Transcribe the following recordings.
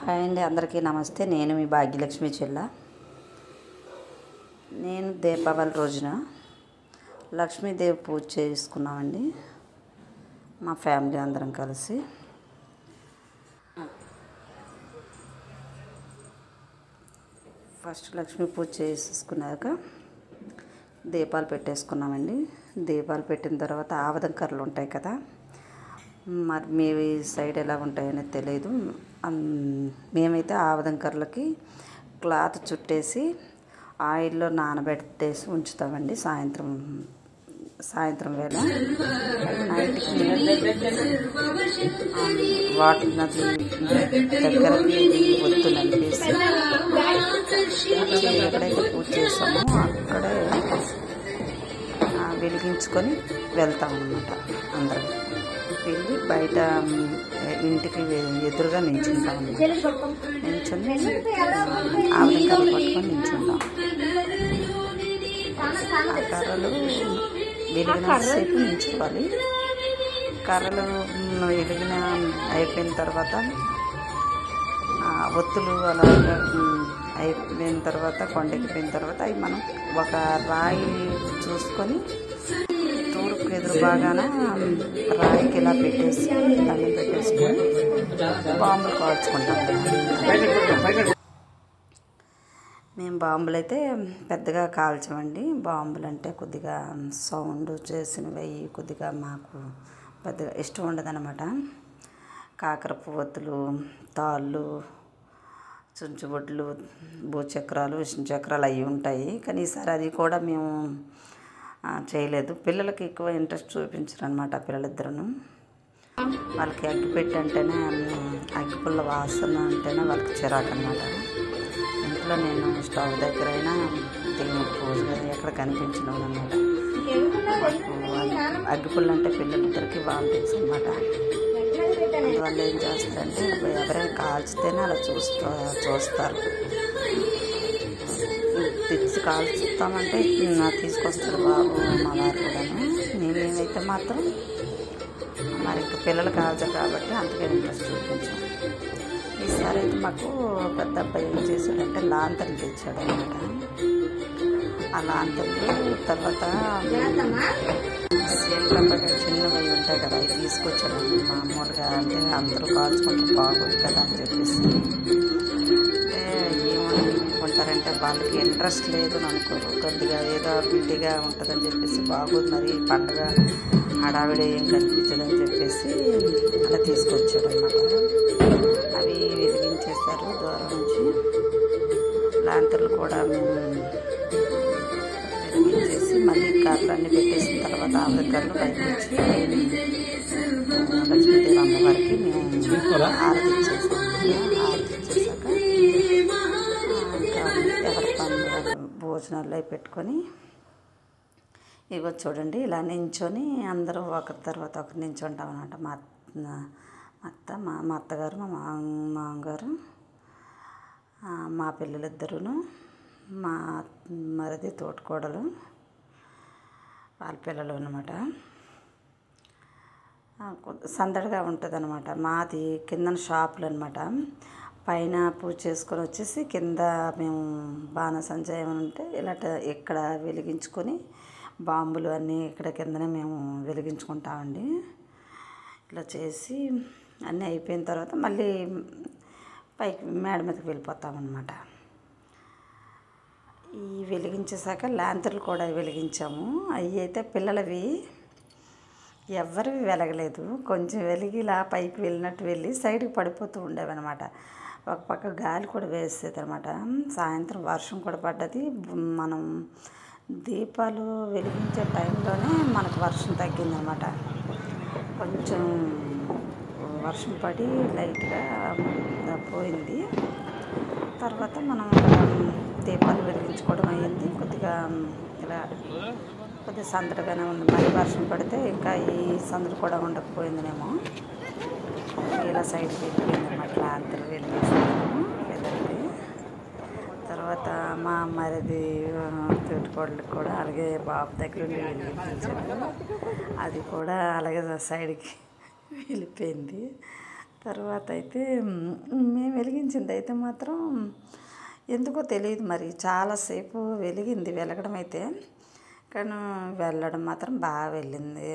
Hi అండి, అందరికీ నమస్తే. నేను మీ భాగ్యలక్ష్మి చెల్ల. నేను దీపావళి రోజున లక్ష్మీదేవి పూజ చేసుకున్నామండి మా ఫ్యామిలీ అందరం కలిసి. ఫస్ట్ లక్ష్మీ పూజ చేసుకున్నాక దీపాలు పెట్టేసుకున్నామండి. దీపాలు పెట్టిన తర్వాత ఆవదంకర్రలు ఉంటాయి కదా, మరి మీ సైడ్ ఎలా ఉంటాయని తెలియదు. మేమైతే ఆవదంకర్రలకి క్లాత్ చుట్టేసి ఆయిల్లో నానబెట్టేసి ఉంచుతామండి. సాయంత్రం వేళ నైట్కి వాటర్ నది దగ్గరకి ఒత్తు నలిపేసి ఎక్కడైతే పూజ చేస్తామో అక్కడే వెలిగించుకొని వెళ్తామన్నమాట. అందరం వెళ్ళి బయట ఇంటికి ఎదురుగా నించుంటాము. నించుని ఆవదంకర్రలు పట్టుకొని నించుంటాం. ఆ కర్రలు వెలిగినంతసేపు నించుకోవాలి. కర్రలు వెలిగిన అయిపోయిన తర్వాత ఒత్తులు అలాగా అయిపోయిన తర్వాత కొండెక్కిపోయిన తర్వాత అవి మనం ఒక రాయి చూసుకొని తూర్పు ఎదురు బాగాన రాయికి ఇలా పెట్టేసి దండం పెట్టేసుకొని బాంబులు కాల్చుకుంటాం. మేము బాంబులు అయితే పెద్దగా కాల్చమండి. బాంబులు అంటే కొద్దిగా సౌండ్ చేసినవి కొద్దిగా మాకు పెద్దగా ఇష్టం ఉండదన్నమాట. కాకరపువ్వొత్తులు, తాళ్ళు, చుంచుబొట్లు, భూచక్రాలు, విష్ణుచక్రాలు అవి ఉంటాయి. కానీ ఈసారి అది కూడా మేము చేయలేదు. పిల్లలకి ఎక్కువ ఇంట్రెస్ట్ చూపించరు అనమాట. పిల్లలిద్దరును వాళ్ళకి అగ్గిపెట్టి అంటేనే, అగ్గిపుల్ల వాసన అంటేనే వాళ్ళకి చిరాకు అనమాట. ఇంట్లో నేను స్టవ్ దగ్గర అయినా దేవుడి పూజ ఎక్కడ కనిపించినాను అనమాట. అగ్గిపుల్ల అంటే పిల్లలిద్దరికి వామిటింగ్స్ అనమాట. అందువల్ల ఏం చేస్తారంటే ఎవరైనా కాల్చితేనే అలా చూస్తారు. తెచ్చి కాల్చుతామంటే తీసుకొస్తాడు బాబు మా వారు కూడాను. మేమైతే మాత్రం మరి ఇంకా పిల్లలు కాల్చారు కాబట్టి అంతకే ఇంట్రెస్ట్ చూపించాం. ఈసారి అయితే మాకు పెద్ద అబ్బాయి ఏం చేశాడంటే లాంతర్లు తెచ్చాడు అనమాట. ఆ లాంతర్లు తర్వాత సేల్డబ్బగా చిన్నవి ఉంటాయి కదా, అవి తీసుకొచ్చాడు. మామూలుగా అంటే అందరూ కాల్చుకుంటారు బాగోదు కదా అని చెప్పేసి. ఏమనుకుంటారంటే వాళ్ళకి ఇంట్రెస్ట్ లేదు అని అనుకోరు, కొద్దిగా ఏదో బిడ్డగా ఉంటుందని చెప్పేసి బాగోదు మరి పండుగ హడావిడి ఏం కనిపించదని చెప్పేసి అలా తీసుకొచ్చాడు అనమాట. అవి వెలిగించేస్తారు దూరం నుంచి. లాంతర్లు కూడా మేము వెలిగించేసి మళ్ళీ కర్రలన్నీ పెట్టేసిన తర్వాత ఆవదంకర్రలు పైకి వచ్చి లక్ష్మీదేవి అమ్మవారికి మేము ఆరతిచ్చేసాక ఎవరి పనులు భోజనాలు అవి పెట్టుకొని ఇగో చూడండి ఇలా నించొని అందరూ ఒకరి తర్వాత ఒకరు నించుంటాం అన్నమాట. మా అత్తగారు, మా మామగారు, మా పిల్లలిద్దరును, మా మరిది తోటికోడలు, వాళ్ళ పిల్లలు అన్నమాట. సందడిగా ఉంటుంది అనమాట. మాది కిందన షాపులు అనమాట. పైన పూజ చేసుకొని వచ్చేసి కింద మేము బాణసంచా ఏమైనా ఉంటే ఇలా ఇక్కడ వెలిగించుకొని బాంబులు అన్నీ ఇక్కడ కిందనే మేము వెలిగించుకుంటామండి. ఇలా చేసి అన్నీ అయిపోయిన తర్వాత మళ్ళీ పైకి మేడ మీదకి వెళ్ళిపోతామన్నమాట. ఈ వెలిగించేసాక లాంతర్లు కూడా వెలిగించాము. అవి అయితే పిల్లలవి ఎవరివి వెలగలేదు. కొంచెం వెలిగి ఇలా పైకి వెళ్ళినట్టు వెళ్ళి సైడ్కి పడిపోతూ ఉండేవి అనమాట. ఒక పక్క గాలి కూడా వేసేది అనమాట. సాయంత్రం వర్షం కూడా పడ్డది. మనం దీపాలు వెలిగించే టైంలోనే మనకు వర్షం తగ్గిందనమాట. కొంచెం వర్షం పడి లైట్గా పోయింది. తర్వాత మనం దీపాలు వెలిగించుకోవడం అయ్యింది. కొద్దిగా ఇలా కొద్దిగా సందడిగానే ఉంది. మళ్ళీ వర్షం పడితే ఇంకా ఈ సందడి కూడా ఉండకపోయిందనేమో. ఇలా సైడ్కి వెళ్ళిపోయింది అనమాట. లాంతర్లు వెలిగిస్తాము పిల్లలకి. తర్వాత మా మరిది తోటికోడలికి కూడా అలాగే బాబు దగ్గర ఉండి వెలిగించారు. అది కూడా అలాగే సైడ్కి వెళ్ళిపోయింది. తర్వాత అయితే మేము వెలిగించింది అయితే మాత్రం ఎందుకో తెలియదు మరి చాలాసేపు వెలిగింది వెలగడం అయితే, కానీ వెళ్ళడం మాత్రం బాగా వెళ్ళింది.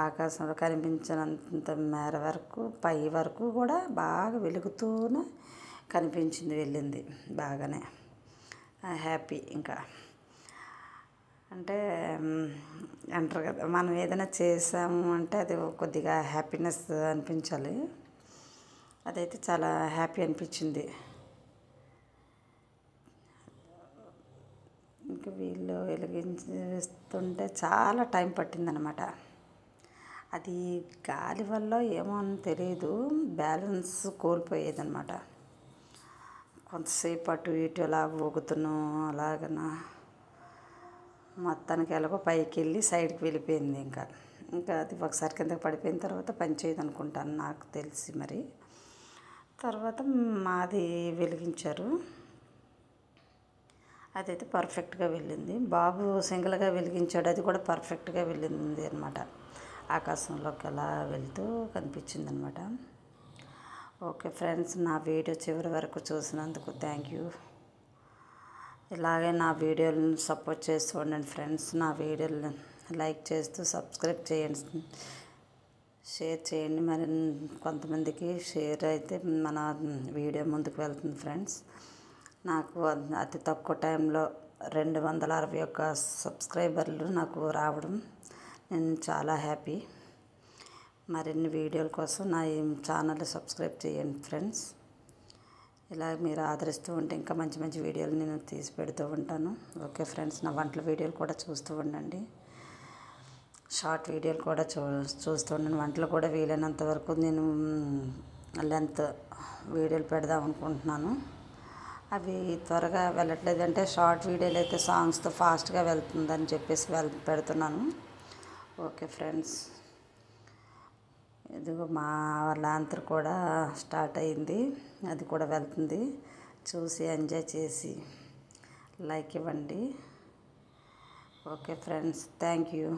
ఆకాశంలో కనిపించినంత మేర వరకు పై వరకు కూడా బాగా వెలుగుతూనే కనిపించింది, వెళ్ళింది బాగానే. హ్యాపీ ఇంకా అంటే అంటారు కదా, మనం ఏదైనా చేసాము అంటే అది కొద్దిగా హ్యాపీనెస్ అనిపించాలి. అదైతే చాలా హ్యాపీ అనిపించింది. ఇంకా వీళ్ళు వెలిగించేస్తుంటే చాలా టైం పట్టిందనమాట. అది గాలి వల్ల ఏమో అని తెలియదు, బ్యాలెన్స్ కోల్పోయేదన్నమాట. కొంతసేపు అటు ఇటు అలా ఊగుతున్నాం, అలాగనా మొత్తానికి ఎలాగో పైకి వెళ్ళి సైడ్కి వెళ్ళిపోయింది. ఇంకా అది ఒకసారి కిందకి పడిపోయిన తర్వాత పని చేయదు అనుకుంటాను, నాకు తెలిసి. మరి తర్వాత మాది వెలిగించారు, అదైతే పర్ఫెక్ట్గా వెళ్ళింది. బాబు సింగిల్గా వెలిగించాడు, అది కూడా పర్ఫెక్ట్గా వెళ్ళింది అనమాట. ఆకాశంలోకి అలా వెళ్తూ కనిపించింది అనమాట. ఓకే ఫ్రెండ్స్, నా వీడియో చివరి వరకు చూసినందుకు థ్యాంక్ యూ. ఇలాగే నా వీడియోలను సపోర్ట్ చేస్తూ ఉండండి ఫ్రెండ్స్. నా వీడియోలను లైక్ చేస్తూ సబ్స్క్రైబ్ చేయండి, షేర్ చేయండి. మరి కొంతమందికి షేర్ అయితే మన వీడియో ముందుకు వెళ్తుంది ఫ్రెండ్స్. నాకు అతి తక్కువ టైంలో 261 సబ్స్క్రైబర్లు నాకు రావడం నేను చాలా హ్యాపీ. మరిన్ని వీడియోల కోసం నా ఛానల్ సబ్స్క్రైబ్ చేయండి ఫ్రెండ్స్. ఇలా మీరు ఆదరిస్తూ ఉంటే ఇంకా మంచి మంచి వీడియోలు నేను తీసి పెడుతూ ఉంటాను. ఓకే ఫ్రెండ్స్, నా వంటల వీడియోలు కూడా చూస్తూ ఉండండి, షార్ట్ వీడియోలు కూడా చూస్తూ ఉండండి. వంటలు కూడా వీలైనంత వరకు నేను లెంత్ వీడియోలు పెడదాం అనుకుంటున్నాను. అవి త్వరగా వెళ్ళట్లేదంటే షార్ట్ వీడియోలు అయితే సాంగ్స్తో ఫాస్ట్గా వెళ్తుందని చెప్పేసి పెడుతున్నాను. ఓకే ఫ్రెండ్స్, ఇదిగో మా లాంతర్ కూడా స్టార్ట్ అయింది, అది కూడా వెళ్తుంది. చూసి ఎంజాయ్ చేసి లైక్ ఇవ్వండి. Okay friends, thank you.